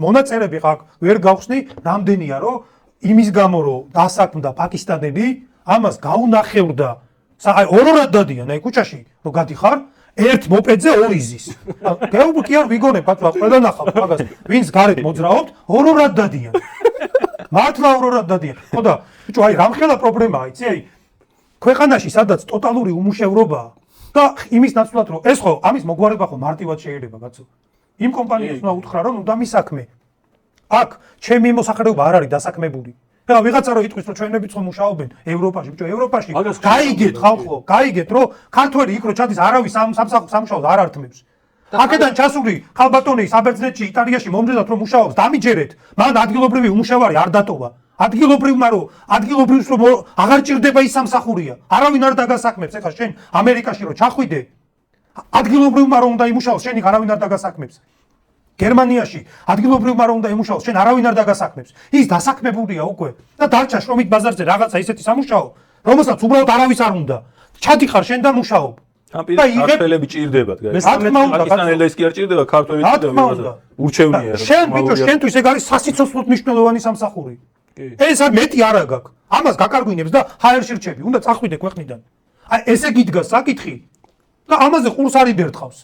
მონაწერები ვერ გავხსნი, რამდენია რომ იმის გამო რომ დასაქმდა პაკისტანელი, ამას გაუნახევრდა. ორ-ორად დადიან აი ქუჩაში რომ გადიხარ, ერთ მოპედზე ორი ზის. გეუბნ კი არ ვიგონებ ბატონო, ყველა ნახავ მაგას, ვინც გარეთ მოძრაობთ, ორ-ორად დადიან. მართლა ორ-ორად დადიან. ხო და ბიჭო, აი რამხელა პრობლემაა, იცი, აი ქვეყანაში სადაც ტოტალური უმუშევრობაა და იმის ნაცვლად რომ ეს ხო ამის მოგვარება ხო მარტივად შეიძლება კაცო. იმ კომპანიას უნდა უთხრა რომ უნდა მისაქმე. აქ ჩემი მოსახლეობა არ არის დასაქმებული. ეხლა ვიღაცა რო იტყვის რომ ჩვენებიც ხო მუშაობენ ევროპაში, ბიჭო, ევროპაში გაიგეთ ხალხო, გაიგეთ რომ ქართველი იქ რო ჩადის არავის სამუშაოდ არ ართმევს. აქედან ჩასული ხალბატონი საბერძნეთში, იტალიაში მომდენად რომ მუშაობს, დამიჯერეთ, მან ადგილობრივი უმუშევარი არ დატოვა. ადგილობრივმა რომ ადგილობრივს რომ აღარ ჭირდება ის სამსახურია. არავინ არ დაგასაქმებს, ეხლა შენ ამერიკაში რო ჩახვიდე, ადგილობრივმა რომ უნდა იმუშაოს, შენი არავინ არ დაგასაქმებს. გერმანიაში ადგილობრივმა რომ უნდა იმუშაოს, შენ არავინ არ დაგასაქმებს. ის დასაქმებულია უკვე და დარჩა შრომით ბაზარზე რაღაცა ისეთი სამუშაო, რომელსაც უბრალოდ არავის არ უნდა. ჩადიხარ შენ და მუშაობ. და ქართველები ჭირდებათ, პაკისტანელებს კი არ ჭირდება, ქართველები ჭირდება. ურჩევნია. შენ ბიჭო, შენთვის ეგ არის სასიცოცხლოდ მნიშვნელოვანი სამსახური. ეს არ მეტი არა გაქვს. ამას გაკარგვინებს და ჰაერში რჩები, უნდა წახვიდე ქვეყნიდან. აი ესე გიდგას საკითხი და ამაზე ყურს არ იბერთხავს.